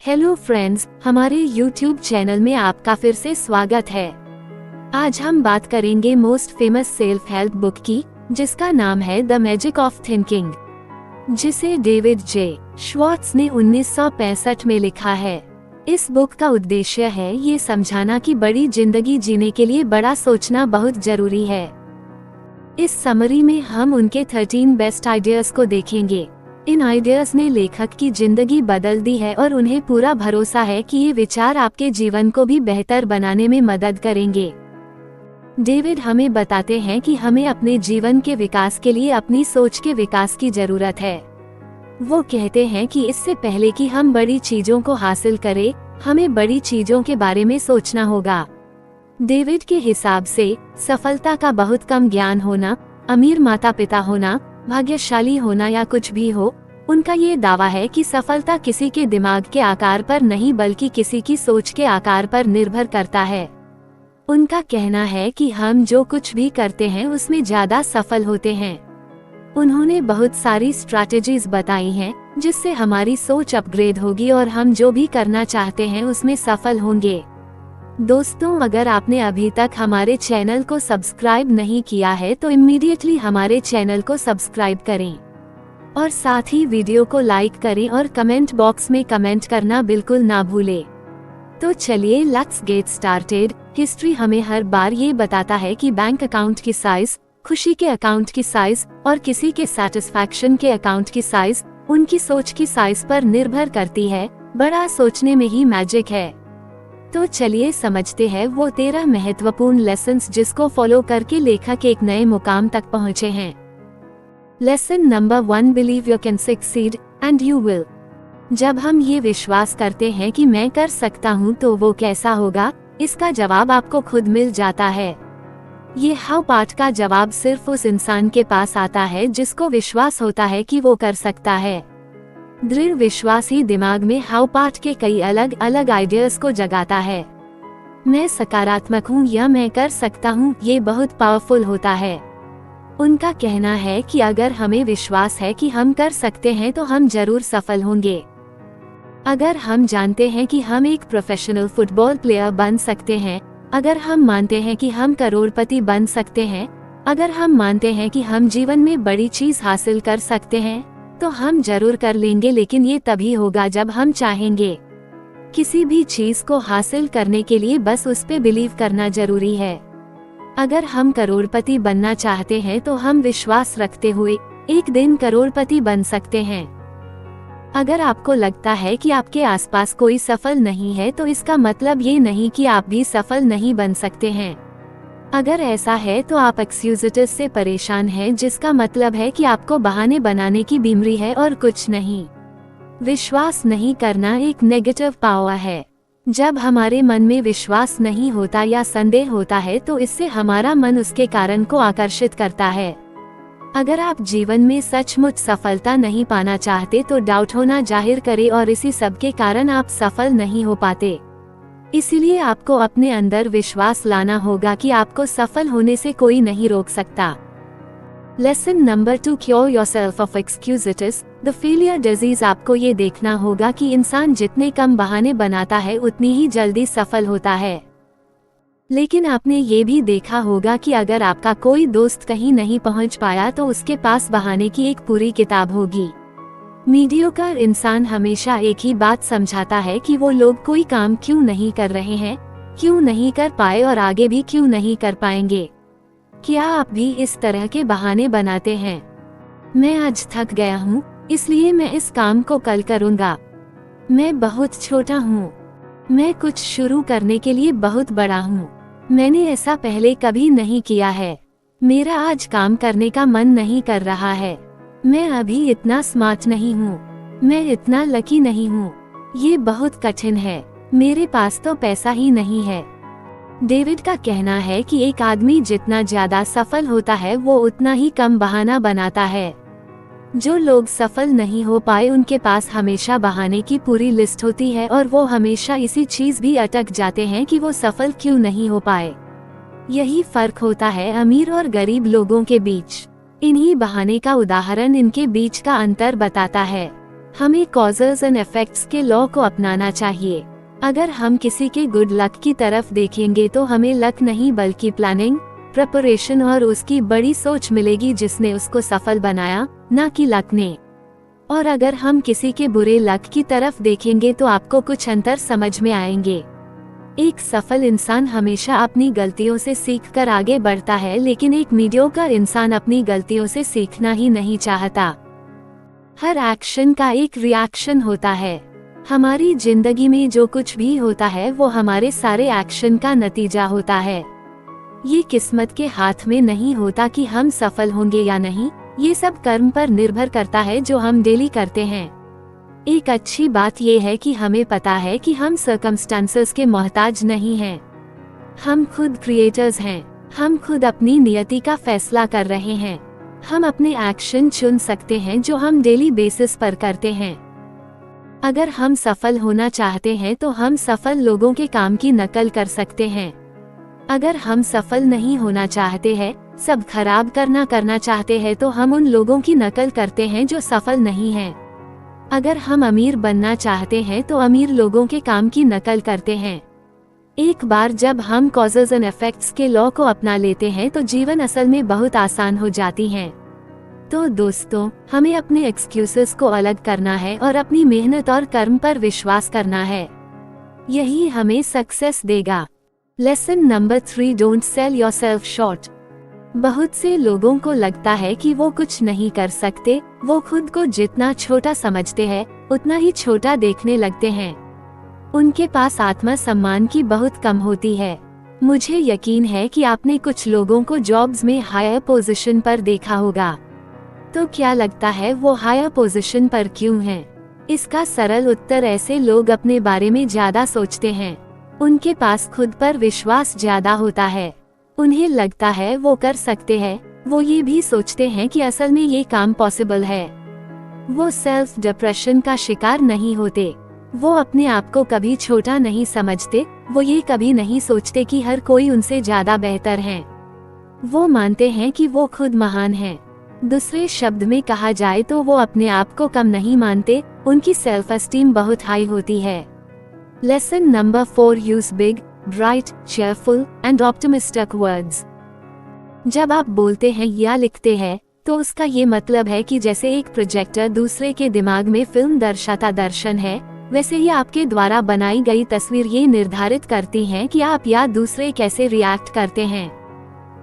Hello friends, हमारे YouTube channel में आपका फिर से स्वागत है। आज हम बात करेंगे most famous self help book की, जिसका नाम है द मैजिक ऑफ थिंकिंग, जिसे डेविड जे श्वार्ट्ज ने 1965 में लिखा है। इस बुक का उद्देश्य है ये समझाना कि बड़ी जिंदगी जीने के लिए बड़ा सोचना बहुत जरूरी है। इस समरी में हम उनके 13 बेस्ट आइडियाज को देखेंगे। इन आइडियाज ने लेखक की जिंदगी बदल दी है और उन्हें पूरा भरोसा है कि ये विचार आपके जीवन को भी बेहतर बनाने में मदद करेंगे। डेविड हमें बताते हैं कि हमें अपने जीवन के विकास के लिए अपनी सोच के विकास की जरूरत है। वो कहते हैं कि इससे पहले कि हम बड़ी चीजों को हासिल करें, हमें बड़ी चीजों के बारे में सोचना होगा। डेविड के हिसाब से सफलता का बहुत कम ज्ञान होना, अमीर माता पिता होना, भाग्यशाली होना या कुछ भी हो, उनका ये दावा है कि सफलता किसी के दिमाग के आकार पर नहीं बल्कि किसी की सोच के आकार पर निर्भर करता है। उनका कहना है कि हम जो कुछ भी करते हैं उसमें ज्यादा सफल होते हैं। उन्होंने बहुत सारी स्ट्रैटेजीज बताई हैं जिससे हमारी सोच अपग्रेड होगी और हम जो भी करना चाहते हैं उसमें सफल होंगे। दोस्तों, अगर आपने अभी तक हमारे चैनल को सब्सक्राइब नहीं किया है तो इमीडिएटली हमारे चैनल को सब्सक्राइब करें और साथ ही वीडियो को लाइक करें और कमेंट बॉक्स में कमेंट करना बिल्कुल ना भूलें। तो चलिए लेट्स गेट स्टार्टेड। हिस्ट्री हमें हर बार ये बताता है कि बैंक अकाउंट की साइज, खुशी के अकाउंट की साइज और किसी के सेटिस्फैक्शन के अकाउंट की साइज उनकी सोच की साइज पर निर्भर करती है। बड़ा सोचने में ही मैजिक है। तो चलिए समझते हैं वो 13 महत्वपूर्ण लेसन्स जिसको फॉलो करके लेखक एक नए मुकाम तक पहुँचे हैं। Lesson number 1, believe you can succeed and you will. जब हम ये विश्वास करते हैं कि मैं कर सकता हूँ तो वो कैसा होगा, इसका जवाब आपको खुद मिल जाता है। ये हाउ पार्ट का जवाब सिर्फ उस इंसान के पास आता है जिसको विश्वास होता है कि वो कर सकता है। दृढ़ विश्वास ही दिमाग में हाउ पार्ट के कई अलग अलग आइडियाज को जगाता है। मैं सकारात्मक हूँ या मैं कर सकता हूँ, ये बहुत पावरफुल होता है। उनका कहना है कि अगर हमें विश्वास है कि हम कर सकते हैं तो हम जरूर सफल होंगे। अगर हम जानते हैं कि हम एक प्रोफेशनल फुटबॉल प्लेयर बन सकते हैं, अगर हम मानते हैं कि हम करोड़पति बन सकते हैं, अगर हम मानते हैं कि हम जीवन में बड़ी चीज हासिल कर सकते हैं, तो हम जरूर कर लेंगे। लेकिन ये तभी होगा जब हम चाहेंगे। किसी भी चीज को हासिल करने के लिए बस उस पे बिलीव करना जरूरी है। अगर हम करोड़पति बनना चाहते हैं तो हम विश्वास रखते हुए एक दिन करोड़पति बन सकते हैं। अगर आपको लगता है कि आपके आसपास कोई सफल नहीं है तो इसका मतलब ये नहीं कि आप भी सफल नहीं बन सकते हैं। अगर ऐसा है तो आप एक्सक्यूजेस से परेशान हैं, जिसका मतलब है कि आपको बहाने बनाने की बीमारी है और कुछ नहीं। विश्वास नहीं करना एक नेगेटिव पावर है। जब हमारे मन में विश्वास नहीं होता या संदेह होता है तो इससे हमारा मन उसके कारण को आकर्षित करता है। अगर आप जीवन में सचमुच सफलता नहीं पाना चाहते तो डाउट होना जाहिर करें और इसी सब के कारण आप सफल नहीं हो पाते। इसलिए आपको अपने अंदर विश्वास लाना होगा कि आपको सफल होने से कोई नहीं रोक सकता। Lesson number 2, cure yourself of excuses the failure disease. आपको ये देखना होगा कि इंसान जितने कम बहाने बनाता है उतनी ही जल्दी सफल होता है। लेकिन आपने ये भी देखा होगा कि अगर आपका कोई दोस्त कहीं नहीं पहुंच पाया तो उसके पास बहाने की एक पूरी किताब होगी। मीडियोकर इंसान हमेशा एक ही बात समझाता है कि वो लोग कोई काम क्यों नहीं कर रहे हैं, क्यों नहीं कर पाए और आगे भी क्यों नहीं कर पाएंगे। क्या आप भी इस तरह के बहाने बनाते हैं? मैं आज थक गया हूँ इसलिए मैं इस काम को कल करूँगा। मैं बहुत छोटा हूँ, मैं कुछ शुरू करने के लिए बहुत बड़ा हूँ। मैंने ऐसा पहले कभी नहीं किया है। मेरा आज काम करने का मन नहीं कर रहा है। मैं अभी इतना स्मार्ट नहीं हूँ, मैं इतना लकी नहीं हूँ, ये बहुत कठिन है, मेरे पास तो पैसा ही नहीं है। डेविड का कहना है कि एक आदमी जितना ज्यादा सफल होता है वो उतना ही कम बहाना बनाता है। जो लोग सफल नहीं हो पाए उनके पास हमेशा बहाने की पूरी लिस्ट होती है और वो हमेशा इसी चीज भी अटक जाते हैं कि वो सफल क्यों नहीं हो पाए। यही फर्क होता है अमीर और गरीब लोगों के बीच। इन्हीं बहाने का उदाहरण इनके बीच का अंतर बताता है। हमें कॉजेज एंड इफेक्ट्स के लॉ को अपनाना चाहिए। अगर हम किसी के गुड लक की तरफ देखेंगे तो हमें लक नहीं बल्कि प्लानिंग, प्रिपरेशन और उसकी बड़ी सोच मिलेगी जिसने उसको सफल बनाया, ना कि लक ने। और अगर हम किसी के बुरे लक की तरफ देखेंगे तो आपको कुछ अंतर समझ में आएंगे। एक सफल इंसान हमेशा अपनी गलतियों से सीखकर आगे बढ़ता है, लेकिन एक मीडियोकर इंसान अपनी गलतियों से सीखना ही नहीं चाहता। हर एक्शन का एक रिएक्शन होता है। हमारी जिंदगी में जो कुछ भी होता है वो हमारे सारे एक्शन का नतीजा होता है। ये किस्मत के हाथ में नहीं होता कि हम सफल होंगे या नहीं, ये सब कर्म पर निर्भर करता है जो हम डेली करते हैं। एक अच्छी बात यह है कि हमें पता है कि हम सर्कमस्टांसेस के मोहताज नहीं हैं। हम खुद क्रिएटर्स हैं। हम खुद अपनी नियति का फैसला कर रहे हैं। हम अपने एक्शन चुन सकते हैं जो हम डेली बेसिस पर करते हैं। अगर हम सफल होना चाहते हैं तो हम सफल लोगों के काम की नकल कर सकते हैं। अगर हम सफल नहीं होना चाहते हैं, सब खराब करना चाहते हैं तो हम उन लोगों की नकल करते हैं जो सफल नहीं हैं। अगर हम अमीर बनना चाहते हैं तो अमीर लोगों के काम की नकल करते हैं। एक बार जब हम कॉजेज एंड इफेक्ट्स के लॉ को अपना लेते हैं तो जीवन असल में बहुत आसान हो जाती है। तो दोस्तों, हमें अपने एक्सक्यूजेस को अलग करना है और अपनी मेहनत और कर्म पर विश्वास करना है। यही हमें सक्सेस देगा। Lesson number 3, don't sell yourself short. बहुत से लोगों को लगता है कि वो कुछ नहीं कर सकते। वो खुद को जितना छोटा समझते हैं उतना ही छोटा देखने लगते हैं। उनके पास आत्म सम्मान की बहुत कम होती है। मुझे यकीन है कि आपने कुछ लोगों को जॉब्स में हायर पोजीशन पर देखा होगा। तो क्या लगता है वो हायर पोजीशन पर क्यों हैं? इसका सरल उत्तर, ऐसे लोग अपने बारे में ज्यादा सोचते हैं। उनके पास खुद पर विश्वास ज्यादा होता है। उन्हें लगता है वो कर सकते हैं। वो ये भी सोचते हैं कि असल में ये काम पॉसिबल है। वो सेल्फ डिप्रेशन का शिकार नहीं होते। वो अपने आप को कभी छोटा नहीं समझते। वो ये कभी नहीं सोचते कि हर कोई उनसे ज्यादा बेहतर है। वो मानते हैं कि वो खुद महान हैं। दूसरे शब्द में कहा जाए तो वो अपने आप को कम नहीं मानते। उनकी सेल्फ एस्टीम बहुत हाई होती है। Lesson number 4, use big, bright, cheerful and optimistic words. जब आप बोलते हैं या लिखते हैं तो उसका ये मतलब है कि जैसे एक प्रोजेक्टर दूसरे के दिमाग में फिल्म दर्शाता दर्शन है, वैसे ही आपके द्वारा बनाई गई तस्वीर ये निर्धारित करती है कि आप या दूसरे कैसे रिएक्ट करते हैं।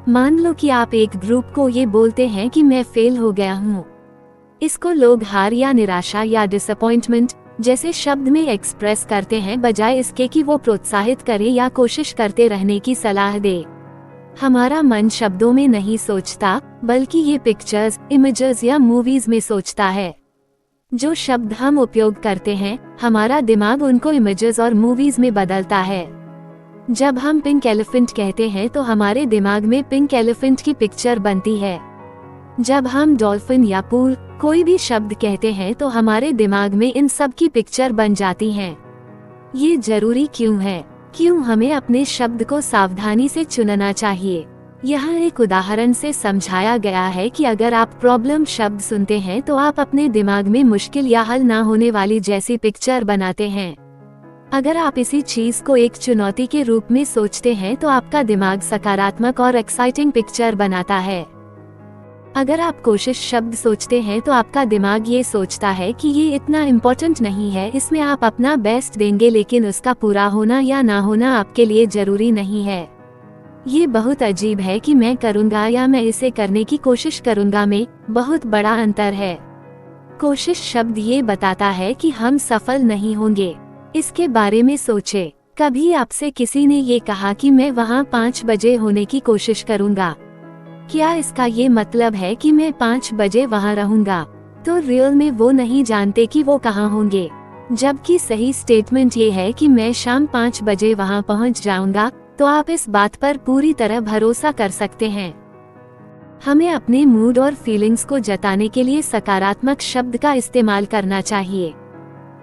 मान लो कि आप एक ग्रुप को ये बोलते हैं कि मैं फेल हो गया हूँ। इसको लोग हार या निराशा या डिसअपॉइंटमेंट जैसे शब्द में एक्सप्रेस करते हैं, बजाय इसके कि वो प्रोत्साहित करे या कोशिश करते रहने की सलाह दे। हमारा मन शब्दों में नहीं सोचता, बल्कि ये पिक्चर्स, इमेजेस या मूवीज में सोचता है। जो शब्द हम उपयोग करते हैं, हमारा दिमाग उनको इमेजेस और मूवीज में बदलता है। जब हम पिंक एलिफेंट कहते हैं तो हमारे दिमाग में पिंक एलिफेंट की पिक्चर बनती है। जब हम डॉल्फिन या पूल कोई भी शब्द कहते हैं तो हमारे दिमाग में इन सब की पिक्चर बन जाती हैं। ये जरूरी क्यों है? क्यों हमें अपने शब्द को सावधानी से चुनना चाहिए? यहाँ एक उदाहरण से समझाया गया है कि अगर आप प्रॉब्लम शब्द सुनते हैं तो आप अपने दिमाग में मुश्किल या हल ना होने वाली जैसी पिक्चर बनाते हैं। अगर आप इसी चीज को एक चुनौती के रूप में सोचते हैं तो आपका दिमाग सकारात्मक और एक्साइटिंग पिक्चर बनाता है। अगर आप कोशिश शब्द सोचते हैं तो आपका दिमाग ये सोचता है कि ये इतना इम्पोर्टेंट नहीं है, इसमें आप अपना बेस्ट देंगे, लेकिन उसका पूरा होना या ना होना आपके लिए जरूरी नहीं है। ये बहुत अजीब है कि मैं करूँगा या मैं इसे करने की कोशिश करूँगा में बहुत बड़ा अंतर है। कोशिश शब्द ये बताता है कि हम सफल नहीं होंगे। इसके बारे में सोचे। कभी आपसे किसी ने ये कहा कि मैं वहाँ 5 बजे होने की कोशिश करूँगा। क्या इसका ये मतलब है कि मैं 5 बजे वहाँ रहूँगा? तो रियल में वो नहीं जानते कि वो कहाँ होंगे। जबकि सही स्टेटमेंट ये है कि मैं शाम 5 बजे वहाँ पहुँच जाऊँगा। तो आप इस बात पर पूरी तरह भरोसा कर सकते हैं। हमें अपने मूड और फीलिंग्स को जताने के लिए सकारात्मक शब्द का इस्तेमाल करना चाहिए।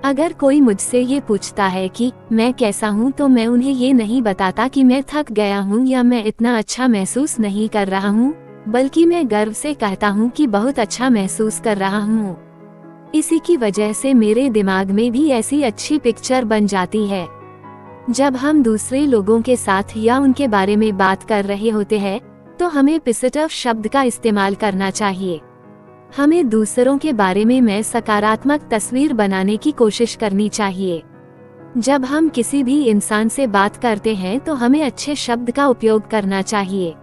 अगर कोई मुझसे ये पूछता है कि मैं कैसा हूँ, तो मैं उन्हें ये नहीं बताता कि मैं थक गया हूँ या मैं इतना अच्छा महसूस नहीं कर रहा हूँ, बल्कि मैं गर्व से कहता हूँ कि बहुत अच्छा महसूस कर रहा हूँ। इसी की वजह से मेरे दिमाग में भी ऐसी अच्छी पिक्चर बन जाती है। जब हम दूसरे लोगों के साथ या उनके बारे में बात कर रहे होते हैं तो हमें पॉजिटिव शब्द का इस्तेमाल करना चाहिए। हमें दूसरों के बारे में सकारात्मक तस्वीर बनाने की कोशिश करनी चाहिए। जब हम किसी भी इंसान से बात करते हैं तो हमें अच्छे शब्द का उपयोग करना चाहिए।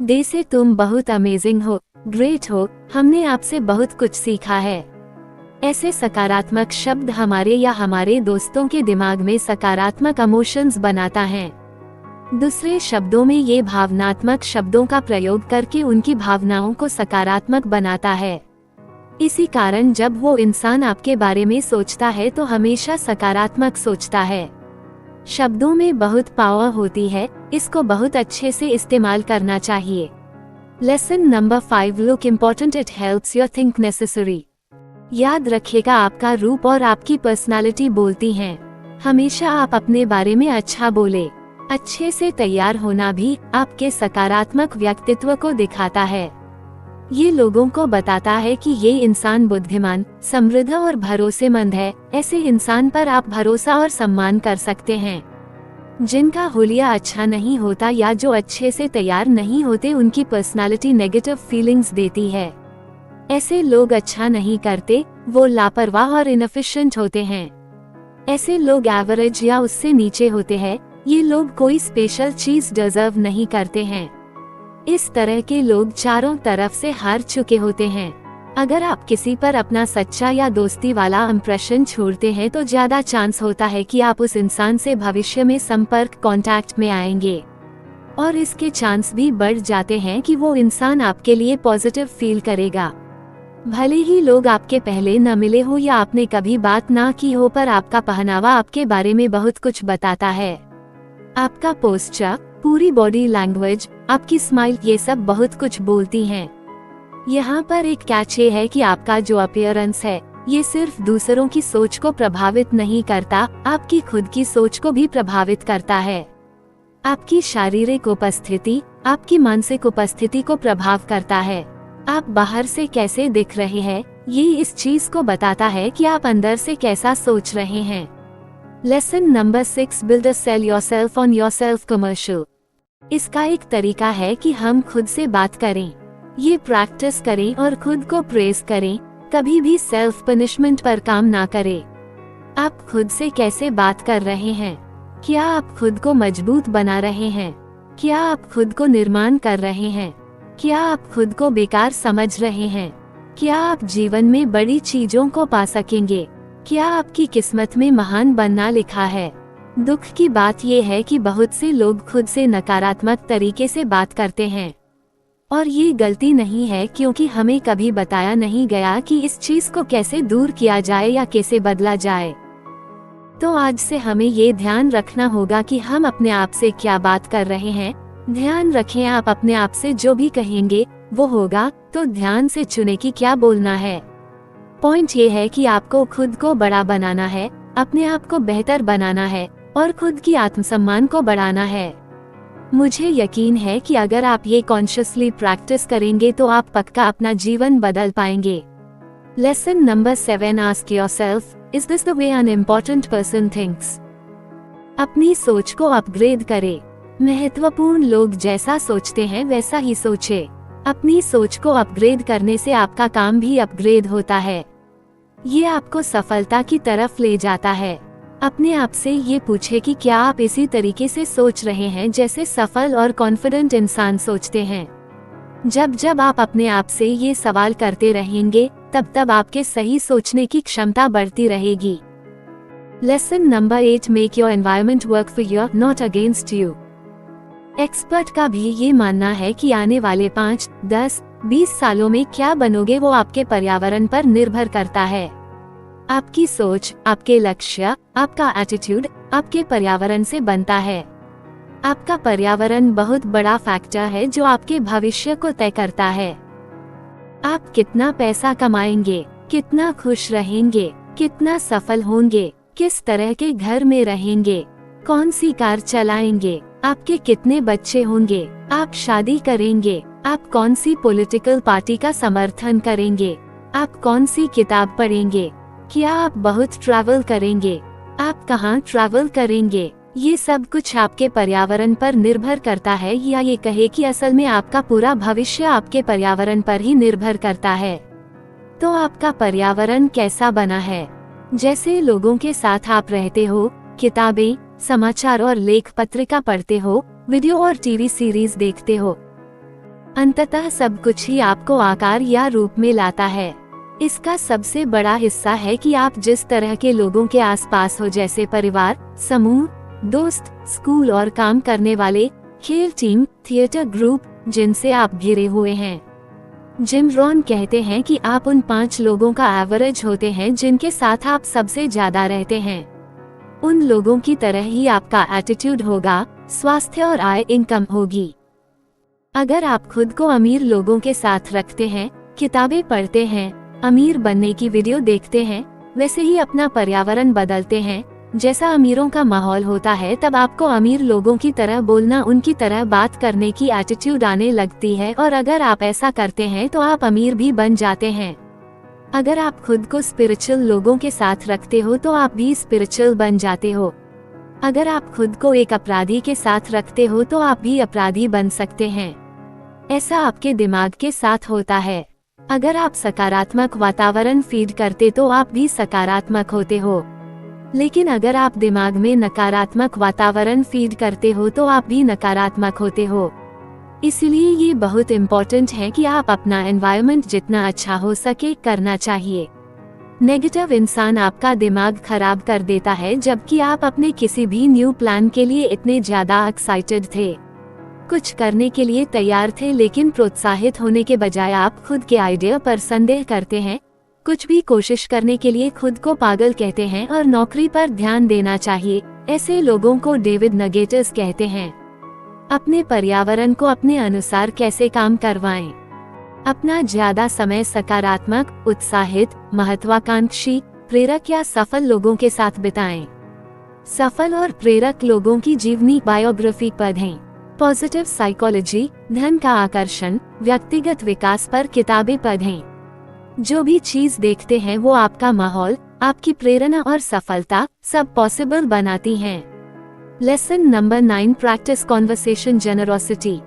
जैसे तुम बहुत अमेजिंग हो, ग्रेट हो, हमने आपसे बहुत कुछ सीखा है। ऐसे सकारात्मक शब्द हमारे या हमारे दोस्तों के दिमाग में सकारात्मक इमोशंस बनाता है। दूसरे शब्दों में ये भावनात्मक शब्दों का प्रयोग करके उनकी भावनाओं को सकारात्मक बनाता है। इसी कारण जब वो इंसान आपके बारे में सोचता है तो हमेशा सकारात्मक सोचता है। शब्दों में बहुत पावर होती है, इसको बहुत अच्छे से इस्तेमाल करना चाहिए। Lesson number 5, look important, it helps your think necessary. याद रखिएगा, आपका रूप और आपकी पर्सनालिटी बोलती हैं। हमेशा आप अपने बारे में अच्छा बोले। अच्छे से तैयार होना भी आपके सकारात्मक व्यक्तित्व को दिखाता है। ये लोगों को बताता है कि ये इंसान बुद्धिमान, समृद्ध और भरोसेमंद है। ऐसे इंसान पर आप भरोसा और सम्मान कर सकते हैं। जिनका हुलिया अच्छा नहीं होता या जो अच्छे से तैयार नहीं होते, उनकी पर्सनालिटी नेगेटिव फीलिंग्स देती है। ऐसे लोग अच्छा नहीं करते, वो लापरवाह और इनएफिशिएंट होते हैं। ऐसे लोग एवरेज या उससे नीचे होते हैं। ये लोग कोई स्पेशल चीज डिजर्व नहीं करते हैं। इस तरह के लोग चारों तरफ से हार चुके होते हैं। अगर आप किसी पर अपना सच्चा या दोस्ती वाला इंप्रेशन छोड़ते हैं तो ज्यादा चांस होता है कि आप उस इंसान से भविष्य में संपर्क कांटेक्ट में आएंगे, और इसके चांस भी बढ़ जाते हैं कि वो इंसान आपके लिए पॉजिटिव फील करेगा। भले ही लोग आपके पहले न मिले हो या आपने कभी बात ना की हो, पर आपका पहनावा आपके बारे में बहुत कुछ बताता है। आपका पोस्चर, पूरी बॉडी लैंग्वेज, आपकी स्माइल, ये सब बहुत कुछ बोलती हैं। यहाँ पर एक कैच ये है कि आपका जो अपीयरेंस है ये सिर्फ दूसरों की सोच को प्रभावित नहीं करता, आपकी खुद की सोच को भी प्रभावित करता है। आपकी शारीरिक उपस्थिति आपकी मानसिक उपस्थिति को प्रभाव करता है। आप बाहर से कैसे दिख रहे हैं ये इस चीज को बताता है कि आप अंदर से कैसा सोच रहे हैं। Lesson number 6, build a cell yourself on yourself commercial. इसका एक तरीका है कि हम खुद से बात करें, ये प्रैक्टिस करें और खुद को प्रेज करें। कभी भी सेल्फ पनिशमेंट पर काम ना करें। आप खुद से कैसे बात कर रहे हैं? क्या आप खुद को मजबूत बना रहे हैं? क्या आप खुद को निर्माण कर रहे हैं? क्या आप खुद को बेकार समझ रहे हैं? क्या आप जीवन में बड़ी चीजों को पा सकेंगे? क्या आपकी किस्मत में महान बनना लिखा है? दुख की बात यह है कि बहुत से लोग खुद से नकारात्मक तरीके से बात करते हैं, और ये गलती नहीं है, क्योंकि हमें कभी बताया नहीं गया कि इस चीज को कैसे दूर किया जाए या कैसे बदला जाए। तो आज से हमें ये ध्यान रखना होगा कि हम अपने आप से क्या बात कर रहे हैं। ध्यान रखें, आप अपने आप से जो भी कहेंगे वो होगा, तो ध्यान से चुने कि क्या बोलना है। पॉइंट ये है कि आपको खुद को बड़ा बनाना है, अपने आप को बेहतर बनाना है और खुद की आत्मसम्मान को बढ़ाना है। मुझे यकीन है कि अगर आप ये कॉन्शियसली प्रैक्टिस करेंगे तो आप पक्का अपना जीवन बदल पाएंगे। Lesson number 7, ask yourself, is this the way an important person thinks. अपनी सोच को अपग्रेड करें। महत्वपूर्ण लोग जैसा सोचते हैं वैसा ही सोचे। अपनी सोच को अपग्रेड करने से आपका काम भी अपग्रेड होता है। ये आपको सफलता की तरफ ले जाता है। अपने आप से ये पूछे कि क्या आप इसी तरीके से सोच रहे हैं जैसे सफल और कॉन्फिडेंट इंसान सोचते हैं। जब जब आप अपने आप से ये सवाल करते रहेंगे तब तब आपके सही सोचने की क्षमता बढ़ती रहेगी। Lesson number 8, make your environment work for you, not against you. Expert का भी ये मानना है कि आने वाले 5, 10, 20 सालों में क्या बनोगे वो आपके पर्यावरण पर निर्भर करता है। आपकी सोच, आपके लक्ष्य, आपका एटीट्यूड आपके पर्यावरण से बनता है। आपका पर्यावरण बहुत बड़ा फैक्टर है जो आपके भविष्य को तय करता है। आप कितना पैसा कमाएंगे, कितना खुश रहेंगे, कितना सफल होंगे, किस तरह के घर में रहेंगे, कौन सी कार चलाएंगे, आपके कितने बच्चे होंगे, आप शादी करेंगे, आप कौन सी पॉलिटिकल पार्टी का समर्थन करेंगे, आप कौन सी किताब पढ़ेंगे? क्या आप बहुत ट्रैवल करेंगे? आप कहाँ ट्रैवल करेंगे? ये सब कुछ आपके पर्यावरण पर निर्भर करता है, या ये कहे कि असल में आपका पूरा भविष्य आपके पर्यावरण पर ही निर्भर करता है। तो आपका पर्यावरण कैसा बना है? जैसे लोगों के साथ आप रहते हो, किताबें, समाचार और लेख पत्रिका पढ़ते हो, वीडियो और टीवी सीरीज देखते हो, अंततः सब कुछ ही आपको आकार या रूप में लाता है। इसका सबसे बड़ा हिस्सा है कि आप जिस तरह के लोगों के आसपास हो, जैसे परिवार, समूह, दोस्त, स्कूल और काम करने वाले, खेल टीम, थिएटर ग्रुप, जिनसे आप घिरे हुए हैं। जिम रॉन कहते हैं कि आप उन 5 लोगों का एवरेज होते हैं जिनके साथ आप सबसे ज्यादा रहते हैं। उन लोगों की तरह ही आपका एटीट्यूड होगा, स्वास्थ्य और आय इनकम होगी। अगर आप खुद को अमीर लोगों के साथ रखते हैं, किताबें पढ़ते हैं, अमीर बनने की वीडियो देखते हैं, वैसे ही अपना पर्यावरण बदलते हैं। जैसा अमीरों का माहौल होता है, तब आपको अमीर लोगों की तरह बोलना, उनकी तरह बात करने की एटीट्यूड आने लगती है, और अगर आप ऐसा करते हैं तो आप अमीर भी बन जाते हैं। अगर आप खुद को स्पिरिचुअल लोगों के साथ रखते हो तो आप भी स्पिरिचुअल बन जाते हो। अगर आप खुद को एक अपराधी के साथ रखते हो तो आप भी अपराधी बन सकते हैं। ऐसा आपके दिमाग के साथ होता है। अगर आप सकारात्मक वातावरण फीड करते तो आप भी सकारात्मक होते हो, लेकिन अगर आप दिमाग में नकारात्मक वातावरण फीड करते हो तो आप भी नकारात्मक होते हो। इसलिए ये बहुत इम्पोर्टेंट है कि आप अपना एनवायरनमेंट जितना अच्छा हो सके करना चाहिए। नेगेटिव इंसान आपका दिमाग खराब कर देता है, जबकि आप अपने किसी भी न्यू प्लान के लिए इतने ज्यादा एक्साइटेड थे, कुछ करने के लिए तैयार थे, लेकिन प्रोत्साहित होने के बजाय आप खुद के आइडिया पर संदेह करते हैं, कुछ भी कोशिश करने के लिए खुद को पागल कहते हैं और नौकरी पर ध्यान देना चाहिए। ऐसे लोगों को डेविड नगेटस कहते हैं। अपने पर्यावरण को अपने अनुसार कैसे काम करवाएं? अपना ज्यादा समय सकारात्मक, उत्साहित, महत्वाकांक्षी, प्रेरक या सफल लोगों के साथ बिताएं। सफल और प्रेरक लोगों की जीवनी बायोग्राफी पढ़ें। पॉजिटिव साइकोलॉजी, धन का आकर्षण, व्यक्तिगत विकास पर किताबें पढ़ें। जो भी चीज देखते हैं वो आपका माहौल, आपकी प्रेरणा और सफलता सब पॉसिबल बनाती हैं। Lesson number 9, practice conversation generosity.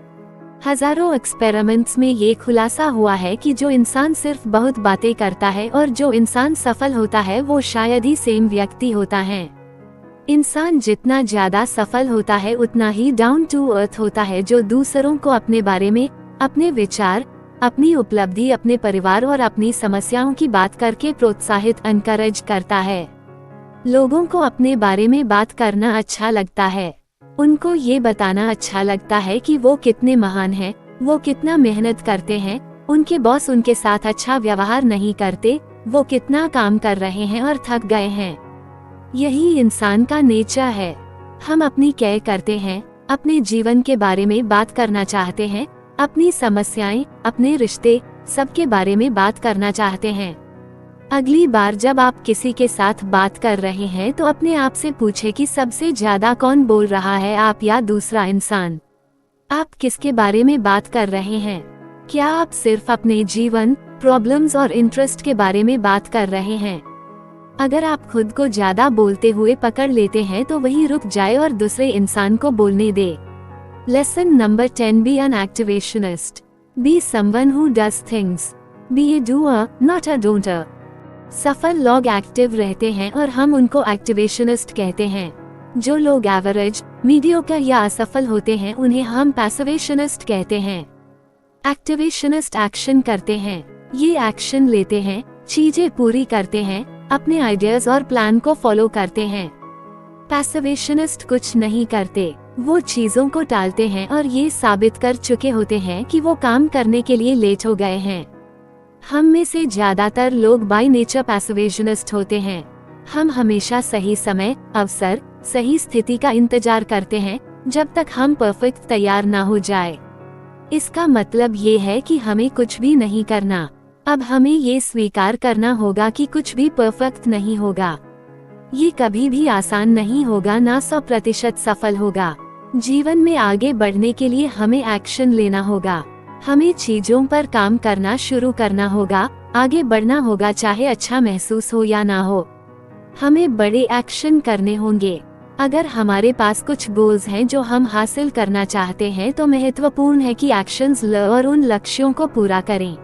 हजारों एक्सपेरिमेंट्स में ये खुलासा हुआ है कि जो इंसान सिर्फ बहुत बातें करता है और जो इंसान सफल होता है वो शायद ही सेम व्यक्ति होता है। इंसान जितना ज्यादा सफल होता है उतना ही डाउन टू अर्थ होता है, जो दूसरों को अपने बारे में, अपने विचार, अपनी उपलब्धि, अपने परिवार और अपनी समस्याओं की बात करके प्रोत्साहित, एनकरेज करता है। लोगों को अपने बारे में बात करना अच्छा लगता है। उनको ये बताना अच्छा लगता है कि वो कितने महान हैं, वो कितना मेहनत करते हैं, उनके बॉस उनके साथ अच्छा व्यवहार नहीं करते, वो कितना काम कर रहे हैं और थक गए हैं। यही इंसान का नेचर है। हम अपनी केयर करते हैं, अपने जीवन के बारे में बात करना चाहते हैं, अपनी समस्याएं, अपने रिश्ते, सबके बारे में बात करना चाहते हैं। अगली बार जब आप किसी के साथ बात कर रहे हैं तो अपने आप से पूछें कि सबसे ज्यादा कौन बोल रहा है, आप या दूसरा इंसान। आप किसके बारे में बात कर रहे हैं? क्या आप सिर्फ अपने जीवन, प्रॉब्लम्स और इंटरेस्ट के बारे में बात कर रहे हैं? अगर आप खुद को ज्यादा बोलते हुए पकड़ लेते हैं तो वही रुक जाए और दूसरे इंसान को बोलने दे। Lesson number 10, be an activationist. Be someone who does things. Be a doer, not a donter. सफल लोग एक्टिव रहते हैं और हम उनको एक्टिवेशनिस्ट कहते हैं। जो लोग एवरेज, मीडियोकर या असफल होते हैं उन्हें हम पैसिवेशनिस्ट कहते हैं। एक्टिवेशनिस्ट एक्शन करते हैं, ये एक्शन लेते हैं, चीजें पूरी करते हैं, अपने आइडियाज और प्लान को फॉलो करते हैं। पैसिवेशनिस्ट कुछ नहीं करते, वो चीजों को टालते हैं और ये साबित कर चुके होते हैं कि वो काम करने के लिए लेट हो गए हैं। हम में से ज्यादातर लोग बाय नेचर पैसिवेशनिस्ट होते हैं। हम हमेशा सही समय, अवसर, सही स्थिति का इंतजार करते हैं जब तक हम परफेक्ट तैयार ना हो जाए। इसका मतलब ये है कि हमें कुछ भी नहीं करना। अब हमें ये स्वीकार करना होगा कि कुछ भी परफेक्ट नहीं होगा। ये कभी भी आसान नहीं होगा, ना 100% सफल होगा। जीवन में आगे बढ़ने के लिए हमें एक्शन लेना होगा। हमें चीजों पर काम करना शुरू करना होगा, आगे बढ़ना होगा, चाहे अच्छा महसूस हो या ना हो। हमें बड़े एक्शन करने होंगे। अगर हमारे पास कुछ गोल्स हैं जो हम हासिल करना चाहते हैं तो महत्वपूर्ण है कि एक्शंस ल और उन लक्ष्यों को पूरा करें।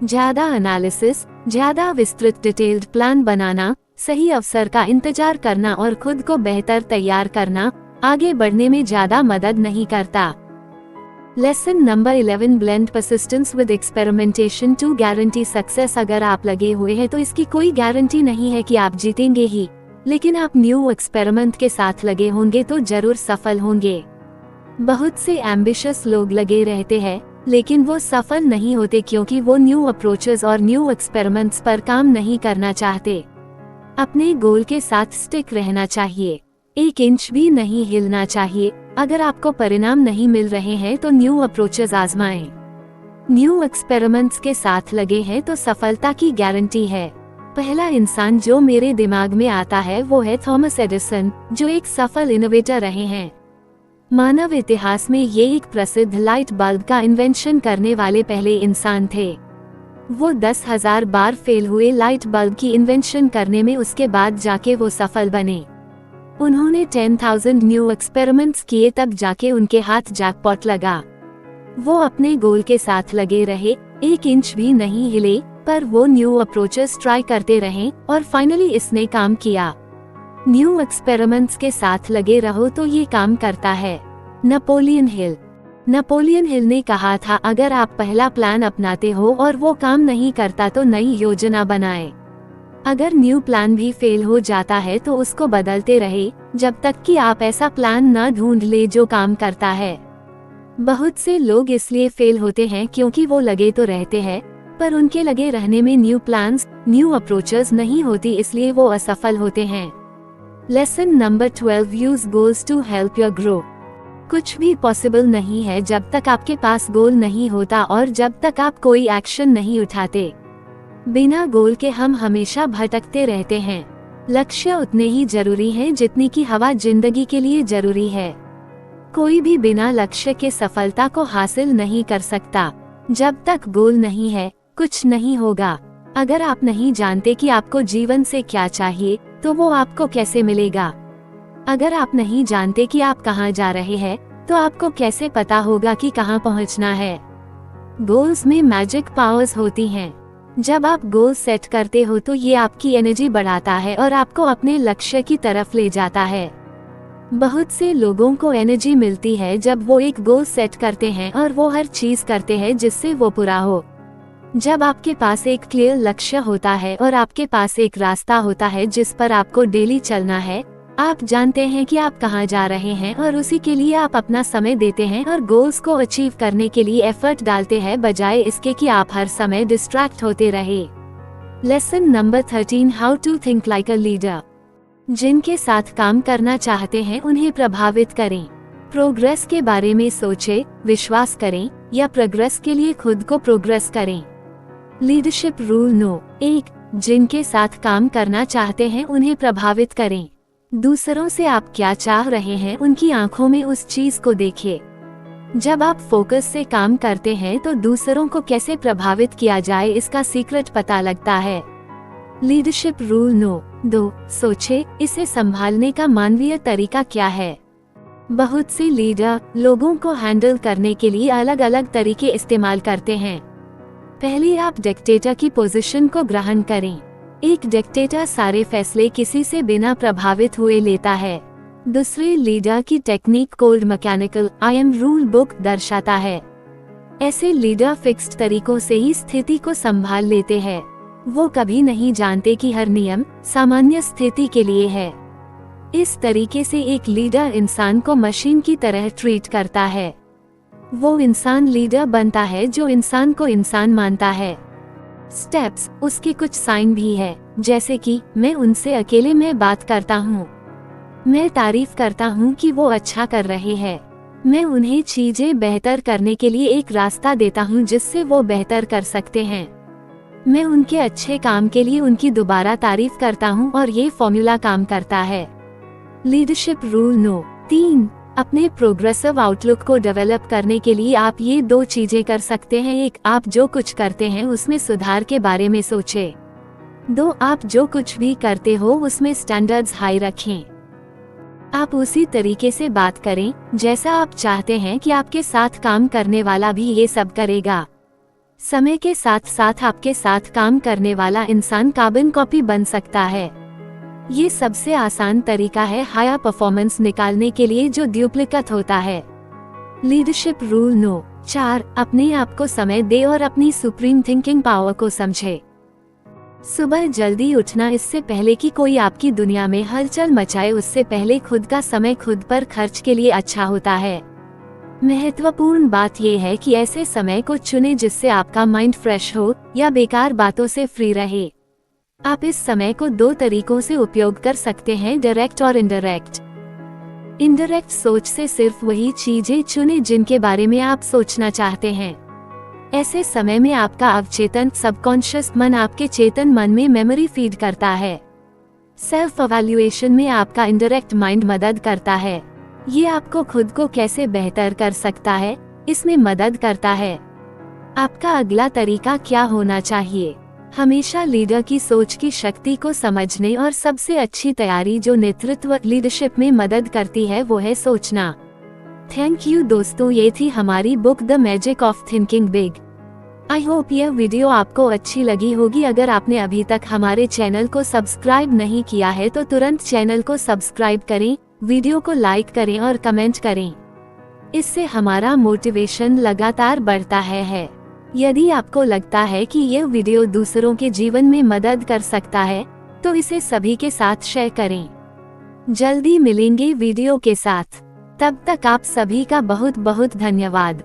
ज्यादा एनालिसिस, ज्यादा विस्तृत डिटेल्ड प्लान बनाना, सही अवसर का इंतजार करना और खुद को बेहतर तैयार करना आगे बढ़ने में ज्यादा मदद नहीं करता। Lesson number 11, blend persistence with experimentation to guarantee success. अगर आप लगे हुए हैं तो इसकी कोई गारंटी नहीं है कि आप जीतेंगे ही, लेकिन आप न्यू एक्सपेरिमेंट के साथ लगे होंगे तो जरूर सफल होंगे। बहुत से एम्बिशियस लोग लगे रहते हैं लेकिन वो सफल नहीं होते क्योंकि वो न्यू अप्रोचेस और न्यू एक्सपेरिमेंट्स पर काम नहीं करना चाहते। अपने गोल के साथ स्टिक रहना चाहिए, 1 इंच भी नहीं हिलना चाहिए। अगर आपको परिणाम नहीं मिल रहे हैं तो न्यू अप्रोचेस आजमाएं। न्यू एक्सपेरिमेंट्स के साथ लगे हैं तो सफलता की गारंटी है। पहला इंसान जो मेरे दिमाग में आता है वो है थॉमस एडिसन, जो एक सफल इनोवेटर रहे हैं। मानव इतिहास में ये एक प्रसिद्ध लाइट बल्ब का इन्वेंशन करने वाले पहले इंसान थे। वो 10,000 बार फेल हुए लाइट बल्ब की इन्वेंशन करने में, उसके बाद जाके वो सफल बने। उन्होंने 10,000 न्यू एक्सपेरिमेंट्स किए, तब जाके उनके हाथ जैकपॉट लगा। वो अपने गोल के साथ लगे रहे, 1 इंच भी नहीं हिले, पर वो न्यू अप्रोचेस ट्राई करते रहे और फाइनली इसने काम किया। न्यू एक्सपेरिमेंट्स के साथ लगे रहो तो ये काम करता है। नेपोलियन हिल ने कहा था, अगर आप पहला प्लान अपनाते हो और वो काम नहीं करता तो नई योजना बनाएं। अगर न्यू प्लान भी फेल हो जाता है तो उसको बदलते रहे जब तक कि आप ऐसा प्लान न ढूंढ ले जो काम करता है। बहुत से लोग इसलिए फेल होते हैं क्योंकि वो लगे तो रहते हैं पर उनके लगे रहने में न्यू प्लान्स, न्यू अप्रोचेस नहीं होती, इसलिए वो असफल होते हैं। Lesson number 12, use goals to help your grow. कुछ भी पॉसिबल नहीं है जब तक आपके पास गोल नहीं होता और जब तक आप कोई एक्शन नहीं उठाते। बिना गोल के हम हमेशा भटकते रहते हैं। लक्ष्य उतने ही जरूरी हैं जितनी की हवा जिंदगी के लिए जरूरी है। कोई भी बिना लक्ष्य के सफलता को हासिल नहीं कर सकता। जब तक गोल नहीं है कुछ नहीं होगा। अगर आप नहीं जानते कि आपको जीवन से क्या चाहिए तो वो आपको कैसे मिलेगा। अगर आप नहीं जानते कि आप कहाँ जा रहे हैं तो आपको कैसे पता होगा कि कहाँ पहुँचना है। गोल्स में मैजिक पावर्स होती हैं। जब आप गोल सेट करते हो तो ये आपकी एनर्जी बढ़ाता है और आपको अपने लक्ष्य की तरफ ले जाता है। बहुत से लोगों को एनर्जी मिलती है जब वो एक गोल सेट करते हैं और वो हर चीज करते हैं जिससे वो पूरा हो। जब आपके पास एक क्लियर लक्ष्य होता है और आपके पास एक रास्ता होता है जिस पर आपको डेली चलना है, आप जानते हैं कि आप कहाँ जा रहे हैं और उसी के लिए आप अपना समय देते हैं और गोल्स को अचीव करने के लिए एफर्ट डालते हैं, बजाय इसके कि आप हर समय डिस्ट्रैक्ट होते रहे। Lesson number 13, how to think like a leader. जिनके साथ काम करना चाहते हैं उन्हें प्रभावित करें। प्रोग्रेस के बारे में सोचें, विश्वास करें या प्रोग्रेस के लिए खुद को प्रोग्रेस करें। लीडरशिप रूल नो 1, जिनके साथ काम करना चाहते हैं उन्हें प्रभावित करें। दूसरों से आप क्या चाह रहे हैं उनकी आंखों में उस चीज को देखें। जब आप फोकस से काम करते हैं तो दूसरों को कैसे प्रभावित किया जाए इसका सीक्रेट पता लगता है। लीडरशिप रूल नो 2, सोचे इसे संभालने का मानवीय तरीका क्या है। बहुत से लीडर लोगों को हैंडल करने के लिए अलग अलग तरीके इस्तेमाल करते हैं। पहले आप डिक्टेटर की पोजीशन को ग्रहण करें। एक डिक्टेटर सारे फैसले किसी से बिना प्रभावित हुए लेता है। दूसरे लीडर की technique cold mechanical I am rule book दर्शाता है। ऐसे लीडर फिक्स्ड तरीकों से ही स्थिति को संभाल लेते हैं। वो कभी नहीं जानते कि हर नियम सामान्य स्थिति के लिए है। इस तरीके से एक लीडर इंसान को मशीन की तरह ट्रीट करता है। वो इंसान लीडर बनता है जो इंसान को इंसान मानता है। स्टेप्स, उसके कुछ साइन भी है, जैसे कि मैं उनसे अकेले में बात करता हूँ, मैं तारीफ करता हूँ कि वो अच्छा कर रहे हैं, मैं उन्हें चीजें बेहतर करने के लिए एक रास्ता देता हूँ जिससे वो बेहतर कर सकते हैं, मैं उनके अच्छे काम के लिए उनकी दोबारा तारीफ करता हूँ और ये फॉर्मूला काम करता है। लीडरशिप रूल नो 3, अपने प्रोग्रेसिव आउटलुक को डेवलप करने के लिए आप ये 2 चीजें कर सकते हैं। 1, आप जो कुछ करते हैं उसमें सुधार के बारे में सोचें। 2, आप जो कुछ भी करते हो उसमें स्टैंडर्ड्स हाई रखें। आप उसी तरीके से बात करें जैसा आप चाहते हैं कि आपके साथ काम करने वाला भी ये सब करेगा। समय के साथ साथ आपके साथ काम करने वाला इंसान कार्बन कॉपी बन सकता है। ये सबसे आसान तरीका है हायर परफॉर्मेंस निकालने के लिए जो डुप्लीकेट होता है। लीडरशिप रूल नो 4, अपने आप को समय दे और अपनी सुप्रीम थिंकिंग पावर को समझे। सुबह जल्दी उठना इससे पहले कि कोई आपकी दुनिया में हलचल मचाए, उससे पहले खुद का समय खुद पर खर्च के लिए अच्छा होता है। महत्वपूर्ण बात यह है कि ऐसे समय को चुने जिससे आपका माइंड फ्रेश हो या बेकार बातों से फ्री रहे। आप इस समय को 2 तरीकों से उपयोग कर सकते हैं, डायरेक्ट और इनडायरेक्ट। इनडायरेक्ट सोच से सिर्फ वही चीजें चुने जिनके बारे में आप सोचना चाहते हैं। ऐसे समय में आपका अवचेतन सबकॉन्शियस मन आपके चेतन मन में मेमोरी फीड करता है। सेल्फ इवैल्यूएशन में आपका इनडायरेक्ट माइंड मदद करता है। ये आपको खुद को कैसे बेहतर कर सकता है इसमें मदद करता है। आपका अगला तरीका क्या होना चाहिए? हमेशा लीडर की सोच की शक्ति को समझने और सबसे अच्छी तैयारी जो नेतृत्व लीडरशिप में मदद करती है वो है सोचना। थैंक यू दोस्तों, ये थी हमारी book the magic of thinking big. I hope यह वीडियो आपको अच्छी लगी होगी। अगर आपने अभी तक हमारे चैनल को सब्सक्राइब नहीं किया है तो तुरंत चैनल को सब्सक्राइब करें, वीडियो को लाइक करें और कमेंट करें। इससे हमारा मोटिवेशन लगातार बढ़ता है। यदि आपको लगता है कि यह वीडियो दूसरों के जीवन में मदद कर सकता है तो इसे सभी के साथ शेयर करें। जल्दी मिलेंगे वीडियो के साथ, तब तक आप सभी का बहुत बहुत धन्यवाद।